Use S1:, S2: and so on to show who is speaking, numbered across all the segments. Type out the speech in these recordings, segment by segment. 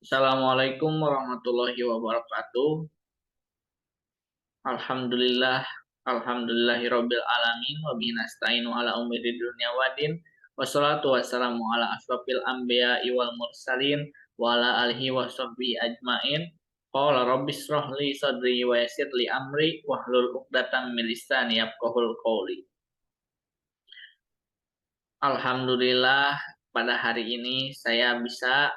S1: Assalamualaikum warahmatullahi wabarakatuh. Alhamdulillah, alhamdulillahirabbil alamin wa bihi nasta'inu ala umuri dunya waddin. Wassalatu wassalamu ala asrofil anbiya'i wal mursalin wa ala alihi wa sahbihi ajmain. Qala rabbis shrah li sadri wa yassir li amri wahlul 'uqdatam min lisani yafqahul qawli. Alhamdulillah, pada hari ini saya bisa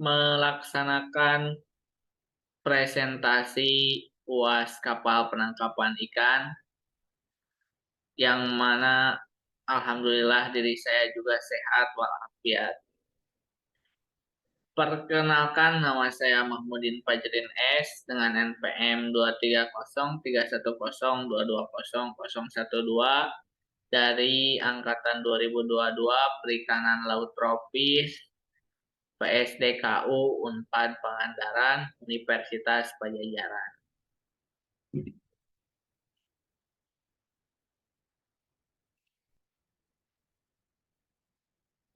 S1: melaksanakan presentasi UAS kapal penangkapan ikan yang mana alhamdulillah diri saya juga sehat walafiat. Perkenalkan, nama saya Mahmudin Fajrin S dengan NPM 23030220012 dari angkatan 2022 Perikanan Laut Tropis PSDKU Unpad Pangandaran Universitas Pajajaran.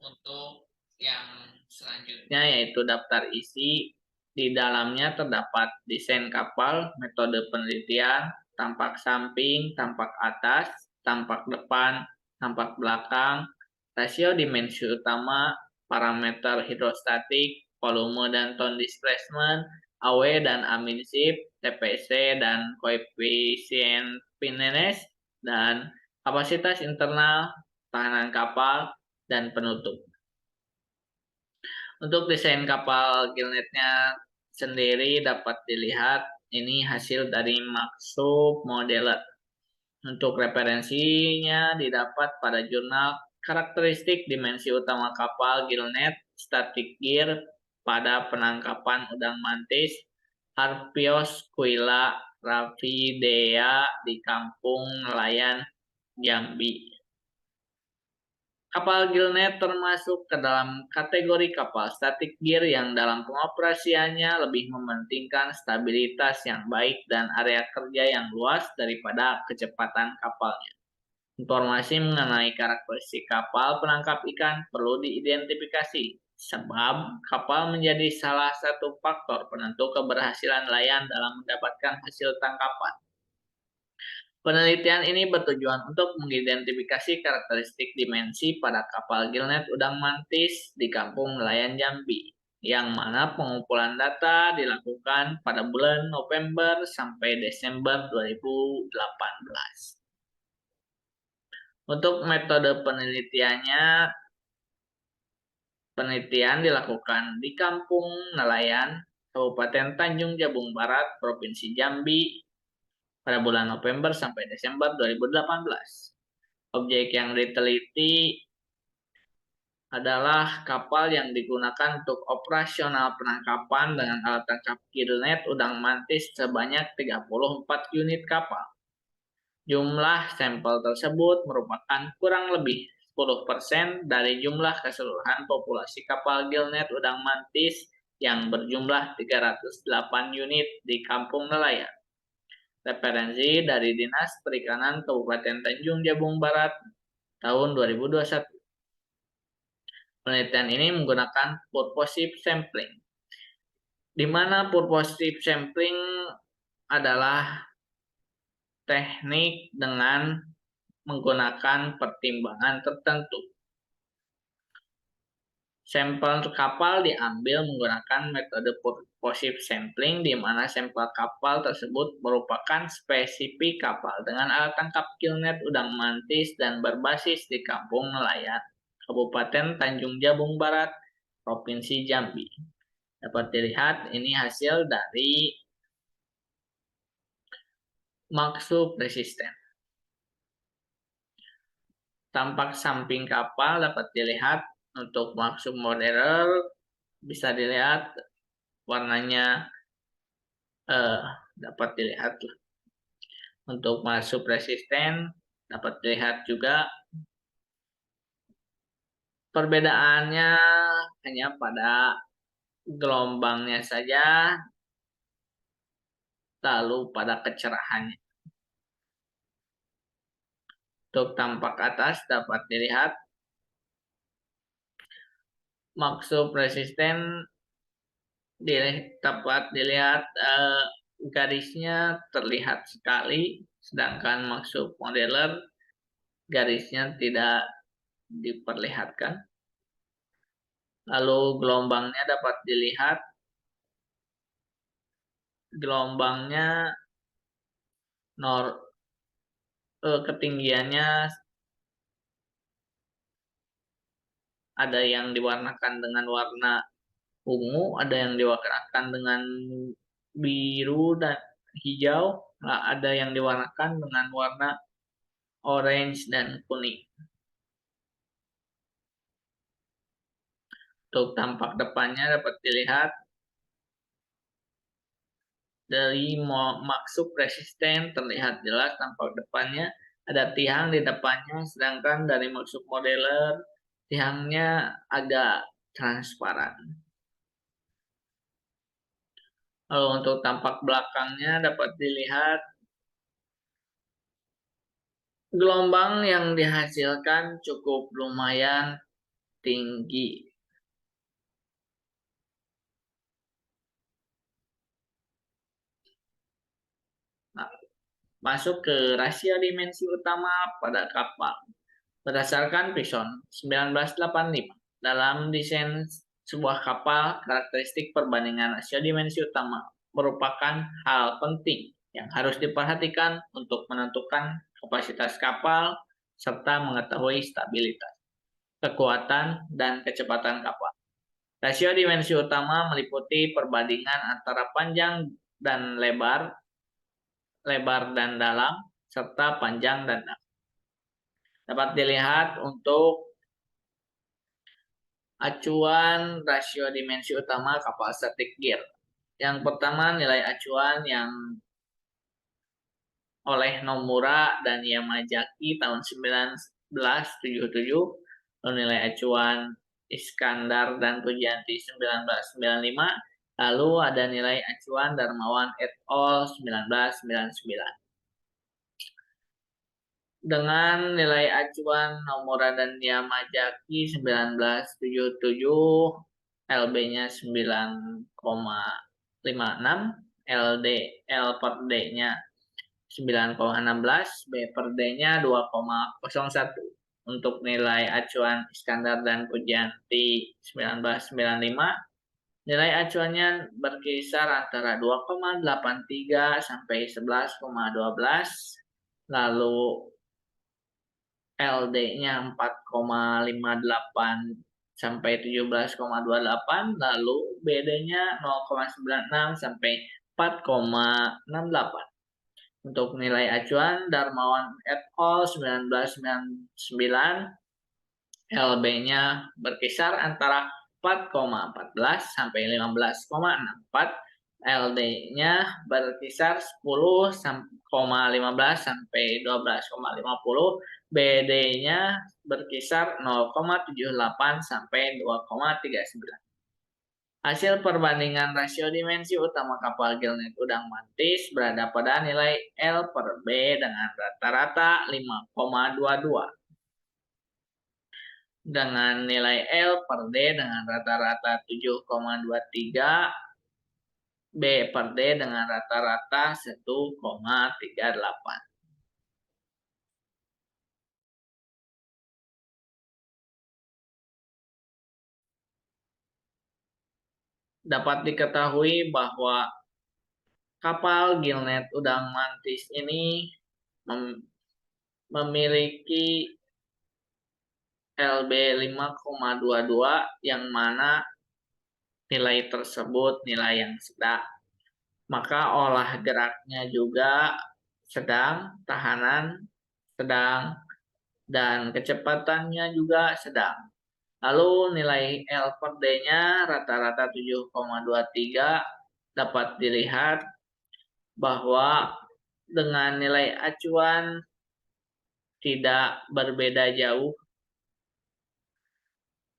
S1: Untuk yang selanjutnya yaitu daftar isi. Di dalamnya terdapat desain kapal, metode penelitian, tampak samping, tampak atas, tampak depan, tampak belakang, rasio dimensi utama, parameter hidrostatik, volume dan tone displacement, AW dan aminship, TPC dan koefisien Pinnes, dan kapasitas internal, tahanan kapal, dan penutup. Untuk desain kapal Gillnet-nya sendiri dapat dilihat ini hasil dari Maksub Modeler. Untuk referensinya didapat pada jurnal Karakteristik Dimensi Utama Kapal Gillnet Static Gear pada penangkapan udang mantis Harpios Quilla Raphidea di Kampung Nelayan Jambi. Kapal Gillnet termasuk ke dalam kategori kapal static gear yang dalam pengoperasiannya lebih mementingkan stabilitas yang baik dan area kerja yang luas daripada kecepatan kapalnya. Informasi mengenai karakteristik kapal penangkap ikan perlu diidentifikasi, sebab kapal menjadi salah satu faktor penentu keberhasilan nelayan dalam mendapatkan hasil tangkapan. Penelitian ini bertujuan untuk mengidentifikasi karakteristik dimensi pada kapal Gillnet udang mantis di Kampung Nelayan Jambi, yang mana pengumpulan data dilakukan pada bulan November sampai Desember 2018. Untuk metode penelitiannya, penelitian dilakukan di Kampung Nelayan, Kabupaten Tanjung Jabung Barat, Provinsi Jambi, pada bulan November sampai Desember 2018. Objek yang diteliti adalah kapal yang digunakan untuk operasional penangkapan dengan alat tangkap Gillnet udang mantis sebanyak 34 unit kapal. Jumlah sampel tersebut merupakan kurang lebih 10% dari jumlah keseluruhan populasi kapal Gillnet udang mantis yang berjumlah 308 unit di kampung nelayan. Referensi dari Dinas Perikanan Kabupaten Tanjung Jabung Barat tahun 2021. Penelitian ini menggunakan purposive sampling, di mana purposive sampling adalah teknik dengan menggunakan pertimbangan tertentu. Sampel kapal diambil menggunakan metode purposive sampling, di mana sampel kapal tersebut merupakan spesifik kapal dengan alat tangkap Gillnet udang mantis dan berbasis di Kampung Nelayan, Kabupaten Tanjung Jabung Barat, Provinsi Jambi. Dapat dilihat ini hasil dari maksub resisten. Tampak samping kapal dapat dilihat. Untuk maksub modeler bisa dilihat warnanya dapat dilihat. Untuk maksub resisten dapat dilihat juga. Perbedaannya hanya pada gelombangnya saja, lalu pada kecerahannya. Untuk tampak atas dapat dilihat. Maksub resisten Dapat dilihat garisnya terlihat sekali, sedangkan maksud modeler garisnya tidak diperlihatkan. Lalu gelombangnya dapat dilihat, gelombangnya ketinggiannya ada yang diwarnakan dengan warna ungu, ada yang diwarnakan dengan biru dan hijau, ada yang diwarnakan dengan warna orange dan kuning. Untuk tampak depannya dapat dilihat dari maksud resisten terlihat jelas tampak depannya ada tiang di depannya, sedangkan dari maksud modeler tiangnya agak transparan. Lalu untuk tampak belakangnya dapat dilihat gelombang yang dihasilkan cukup lumayan tinggi. Nah, masuk ke rasio dimensi utama pada kapal. Berdasarkan Pearson 1985, dalam desain sebuah kapal, karakteristik perbandingan rasio dimensi utama merupakan hal penting yang harus diperhatikan untuk menentukan kapasitas kapal serta mengetahui stabilitas, kekuatan, dan kecepatan kapal. Rasio dimensi utama meliputi perbandingan antara panjang dan lebar, lebar dan dalam, serta panjang dan dalam. Dapat dilihat untuk acuan rasio dimensi utama kapal static gear. Yang pertama nilai acuan yang oleh Nomura dan Yamazaki tahun 1977, lalu nilai acuan Iskandar dan Pujianti 1995, lalu ada nilai acuan Darmawan et al. 1999. Dengan nilai acuan Nomura dan Yamazaki 1977, LB-nya 9,56, L per D-nya 9,16, B per D-nya 2,01. Untuk nilai acuan Iskandar dan Pujianti 1995, nilai acuannya berkisar antara 2,83 sampai 11,12, lalu LD-nya 4,58 sampai 17,28, lalu BD-nya 0,96 sampai 4,68. Untuk nilai acuan Darmawan et al. 1999, LB-nya berkisar antara 4,14 sampai 15,64, LD-nya berkisar 10,15 sampai 12,50, BD-nya berkisar 0,78 sampai 2,39. Hasil perbandingan rasio dimensi utama kapal Gilnet Udang Mantis berada pada nilai L per B dengan rata-rata 5,22. Dengan nilai L per D dengan rata-rata 7,23, B per D dengan rata-rata 1,38. Dapat diketahui bahwa kapal Gilnet Udang Mantis ini memiliki LB 5,22 yang mana nilai tersebut nilai yang sedang. Maka olah geraknya juga sedang, tahanan sedang, dan kecepatannya juga sedang. Lalu nilai L per D-nya rata-rata 7,23, dapat dilihat bahwa dengan nilai acuan tidak berbeda jauh,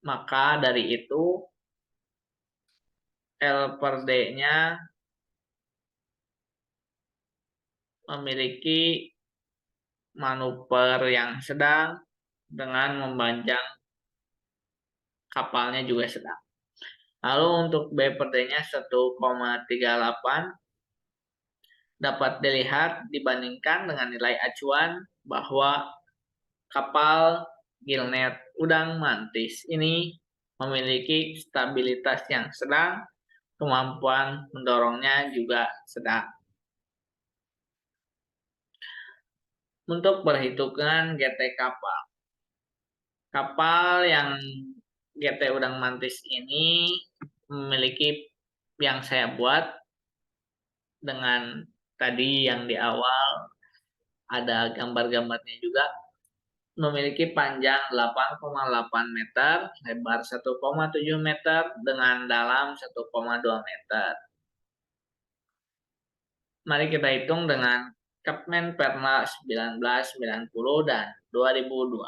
S1: maka dari itu L per D-nya memiliki manuver yang sedang dengan memanjang kapalnya juga sedang. Lalu untuk B per D-nya 1,38 dapat dilihat dibandingkan dengan nilai acuan bahwa kapal Gilnet Udang Mantis ini memiliki stabilitas yang sedang, kemampuan mendorongnya juga sedang. Untuk perhitungan GT kapal. Kapal yang GT Udang Mantis ini memiliki yang saya buat dengan tadi yang di awal ada gambar-gambarnya juga, memiliki panjang 8,8 meter, lebar 1,7 meter, dengan dalam 1,2 meter. Mari kita hitung dengan Kapmen Perla 1990 dan 2002.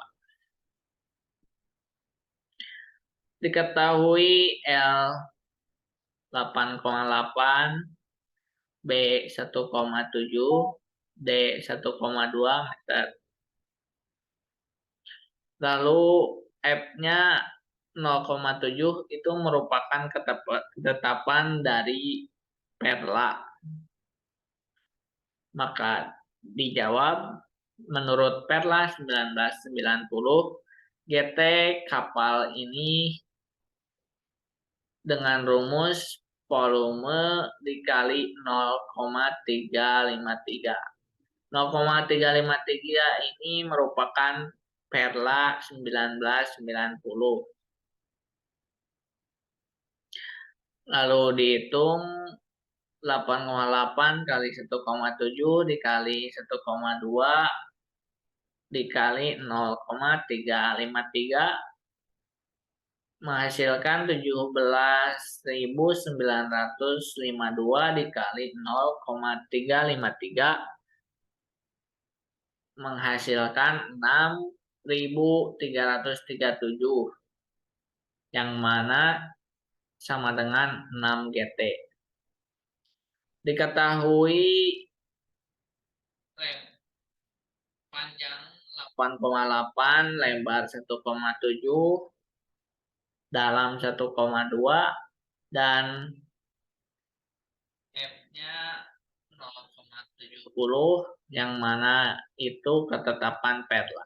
S1: Diketahui L 8,8, B 1,7, D 1,2 meter. Lalu F-nya 0,7 itu merupakan ketetapan dari Perla. Maka dijawab menurut Perla 1990, GT kapal ini dengan rumus volume dikali 0,353. 0,353 ini merupakan Perla 1990. Lalu dihitung 8,8 kali 1,7 dikali 1,2 dikali 0,353 menghasilkan 17.952 dikali 0,353 menghasilkan 6.337 yang mana sama dengan 6 GT. Diketahui panjang 8,8, lebar 1,7, dalam 1,2, dan F-nya 0,70 yang mana itu ketetapan Perla.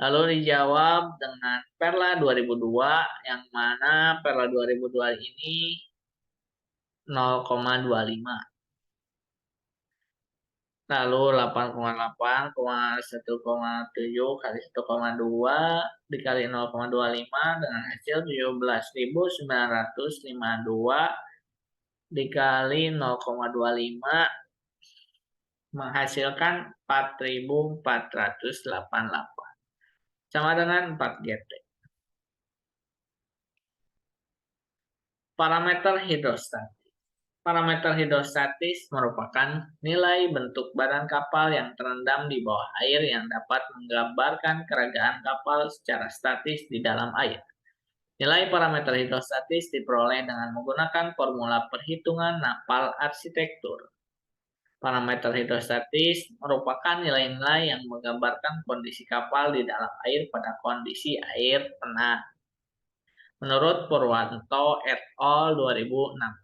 S1: Lalu dijawab dengan Perla 2002 yang mana Perla 2002 ini 0,25. Lalu 8,8, 1,7 kali 1,2 dikali 0,25 dengan hasil 17.952 dikali 0,25 menghasilkan 4.488 sama dengan 4 GT. Parameter hidrostatis. Parameter hidrostatis merupakan nilai bentuk badan kapal yang terendam di bawah air yang dapat menggambarkan keragaan kapal secara statis di dalam air. Nilai parameter hidrostatis diperoleh dengan menggunakan formula perhitungan napal arsitektur. Parameter hidrostatis merupakan nilai-nilai yang menggambarkan kondisi kapal di dalam air pada kondisi air tenang. Menurut Purwanto et al. 2016.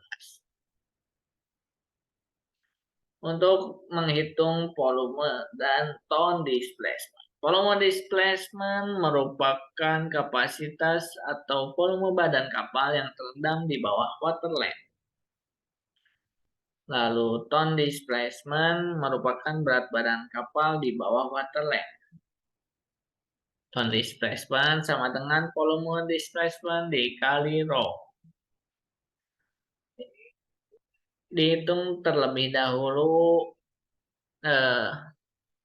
S1: Untuk menghitung volume dan tone displacement. Volume displacement merupakan kapasitas atau volume badan kapal yang terendam di bawah waterline. Lalu tone displacement merupakan berat badan kapal di bawah waterline. Tone displacement sama dengan volume displacement dikali rho. Dihitung terlebih dahulu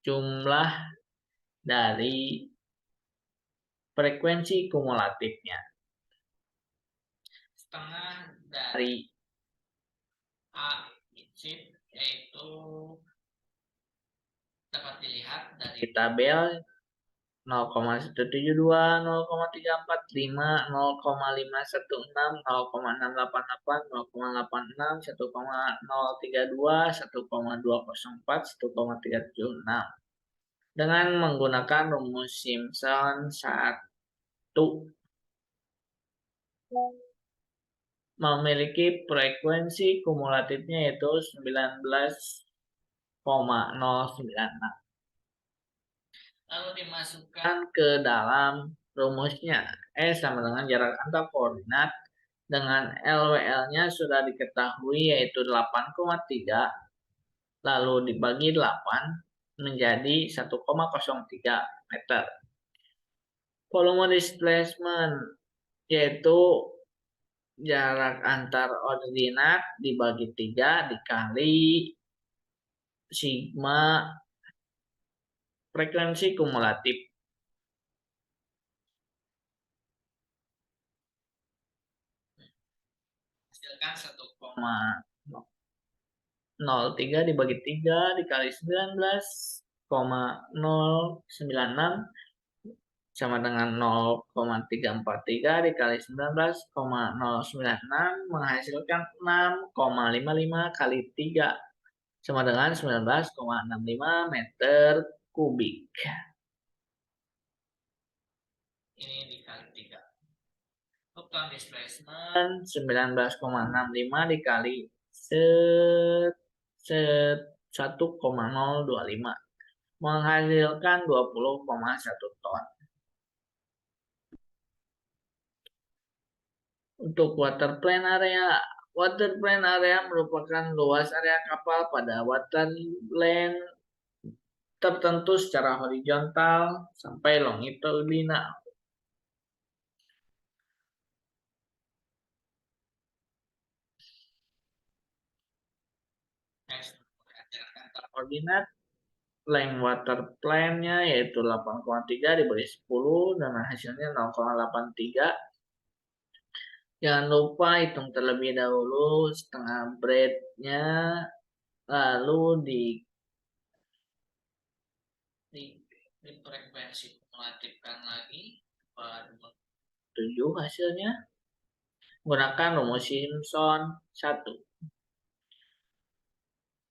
S1: jumlah dari frekuensi kumulatifnya. Setengah dari A incip yaitu dapat dilihat dari tabel 0,172, 0,345, 0,516, 0,688, 0,86, 1,032, 1,204, 1,376 dengan menggunakan rumus Simpson 1. memiliki frekuensi kumulatifnya yaitu 19,096. Lalu dimasukkan ke dalam rumusnya. E sama dengan jarak antar koordinat dengan LWL-nya sudah diketahui yaitu 8,3, lalu dibagi 8 menjadi 1,03 meter. Volume displacement yaitu jarak antar ordinat dibagi 3 dikali sigma frekuensi kumulatif. Hasilkan 1,03 dibagi 3 dikali 19,096 sama dengan 0,343 dikali 19,096 menghasilkan 6,55 kali 3 sama dengan 19,65 meter kubik. Ini dikali 3. Total displacement 19,65 dikali 1,025 menghasilkan 20,1 ton. Untuk waterplane area merupakan luas area kapal pada waterplane tertentu secara horizontal sampai longitudinal. Koordinat length waterplane-nya yaitu 8,3 dibagi 10 dengan hasilnya 0,83. Jangan lupa hitung terlebih dahulu setengah breadth-nya, lalu di frekuensi kumulatifkan lagi baru 7 hasilnya. Gunakan rumus Simpson 1.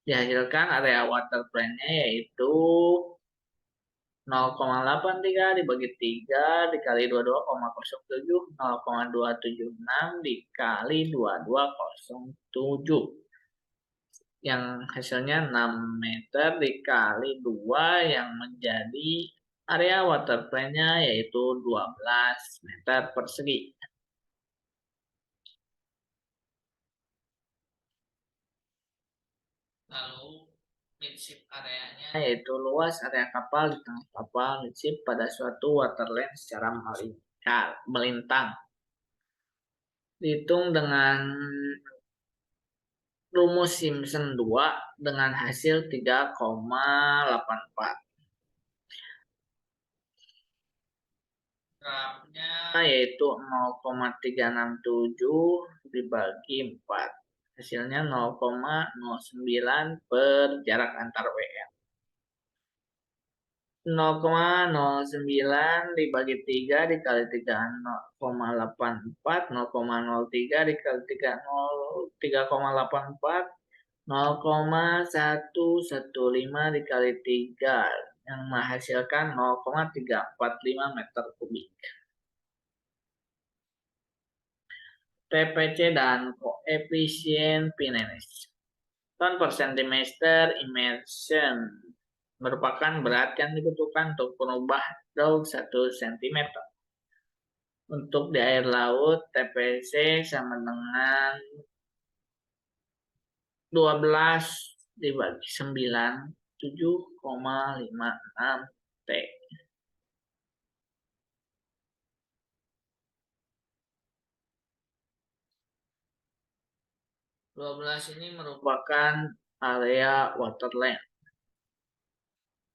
S1: Dihasilkan area waterplane-nya yaitu 0,83 dibagi 3 dikali 22,07, 0,276 dikali 2207. Yang hasilnya 6 meter dikali 2 yang menjadi area waterplane-nya yaitu 12 meter persegi. Lalu midship areanya yaitu luas area kapal di tengah kapal midship pada suatu waterline secara melintang. Dihitung dengan rumus Simpson 2 dengan hasil 3,84. Grafnya yaitu 0,367 dibagi 4. Hasilnya 0,09 per jarak antar WL. 0,09 dibagi 3 dikali 3,84, 0,03 dikali 3,84, 0,115 dikali 3 yang menghasilkan 0,345 meter kubik. TPC dan koefisien Pinellas. Ton per centimeter immersion merupakan berat yang dibutuhkan untuk merubah daun 1 cm. Untuk di air laut, TPC sama dengan 12 dibagi 9, 7,56 T. ini merupakan area waterline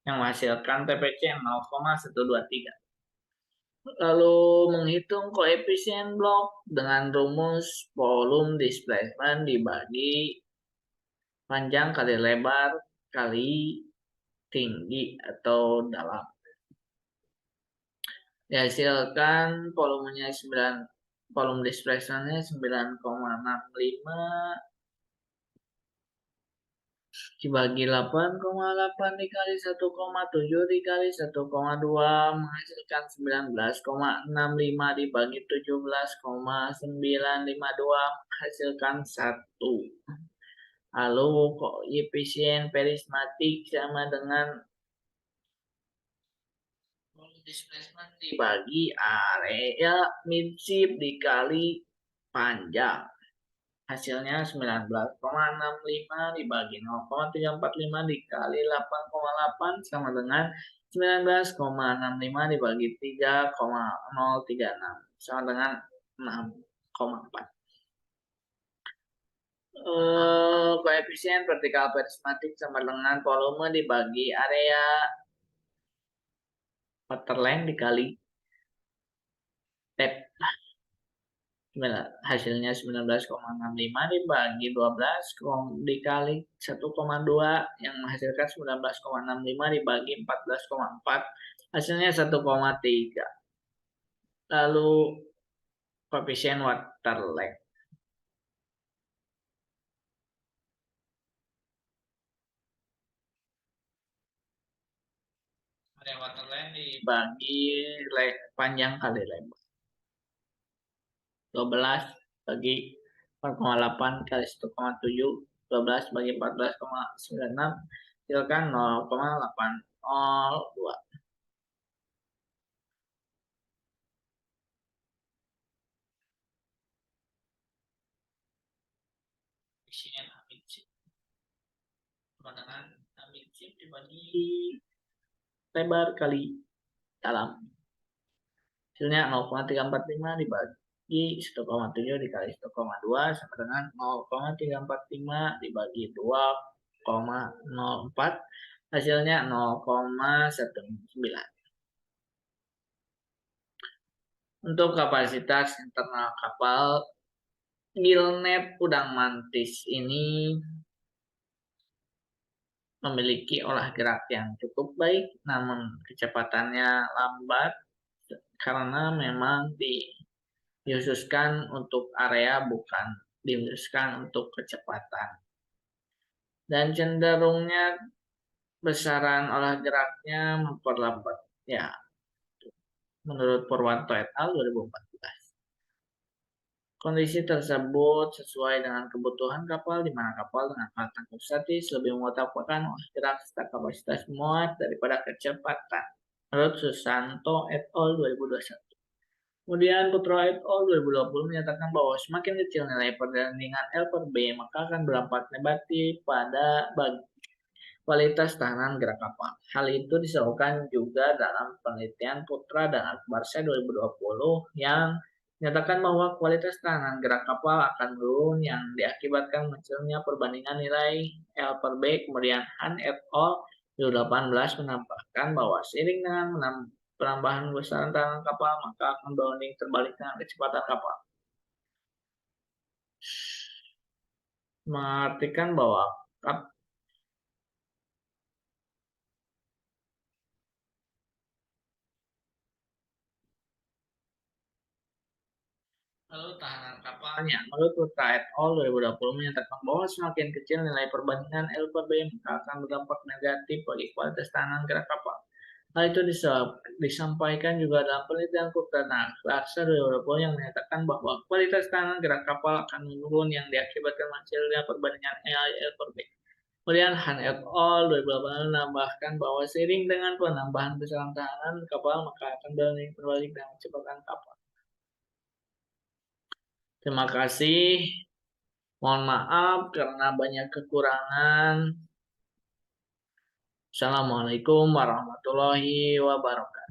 S1: yang menghasilkan TPC 0,123. Lalu menghitung koefisien blok dengan rumus volume displacement dibagi panjang kali lebar kali tinggi atau dalam. Dihasilkan volumenya 9, volume displacement-nya 9,65 Dibagi 8,8 dikali 1,7 dikali 1,2 menghasilkan 19,65 dibagi 17,952 menghasilkan 1. Lalu koefisien perismatik sama dengan displacement dibagi area midshift dikali panjang. Hasilnya 19,65 dibagi 0,345 dikali 8,8 sama dengan 19,65 dibagi 3,036 sama dengan 6,4. Koefisien vertikal perismatik sama dengan volume dibagi area waterline dikali depth. Hasilnya 19,65 dibagi 12 dikali 1,2 yang menghasilkan 19,65 dibagi 14,4 hasilnya 1,3. Lalu koefisien water length. Area water length dibagi panjang kali lebar. 12 bagi 4,8 kali 1,7 12 bagi 14,96 hasilkan 0,802. Koefisien Amitsip dengan Amitsip dibagi lebar kali dalam. Hasilnya 0,345 dibagi 1,7 dikali 1,2 sama dengan 0,345 dibagi 2,04 hasilnya 0,19. Untuk kapasitas internal kapal Gillnet Udang Mantis ini memiliki olah gerak yang cukup baik, namun kecepatannya lambat karena memang dikhususkan untuk area, bukan dikhususkan untuk kecepatan. Dan cenderungnya besaran olah geraknya memperlambat. Ya, menurut Purwanto et al. 2014. Kondisi tersebut sesuai dengan kebutuhan kapal, di mana kapal dengan alat tangkap statis lebih mengutamakan olah gerak serta kapasitas muat daripada kecepatan. Menurut Susanto et al. 2021. Kemudian Putro et al. 2020 menyatakan bahwa semakin kecil nilai perbandingan L per B, maka akan berdampak negatif pada kualitas tahanan gerak kapal. Hal itu diserukan juga dalam penelitian Putra dan Akbarsya 2020 yang menyatakan bahwa kualitas tahanan gerak kapal akan menurun yang diakibatkan munculnya perbandingan nilai L per B. Kemudian Han et al. 2018 menambahkan bahwa seiring dengan penambahan besaran tahanan kapal, maka akan berbanding terbalik dengan kecepatan kapal. Mengartikan bahwa lalu tahanan kapalnya. Menurut Putra et al. 2020 menyatakan bahwa semakin kecil nilai perbandingan L per B, maka akan berdampak negatif bagi kualitas tahanan gerak kapal. Hal itu disampaikan juga dalam penelitian Putra dan Akbarsya 2020 yang menyatakan bahwa kualitas tahanan gerak kapal akan menurun yang diakibatkan munculnya perbandingan L per B. Kemudian Han et al. 2018 menambahkan bahwa seiring dengan penambahan besaran tahanan kapal, maka akan berbalik dengan kecepatan kapal. Terima kasih. Mohon maaf karena banyak kekurangan. Assalamualaikum warahmatullahi wabarakatuh.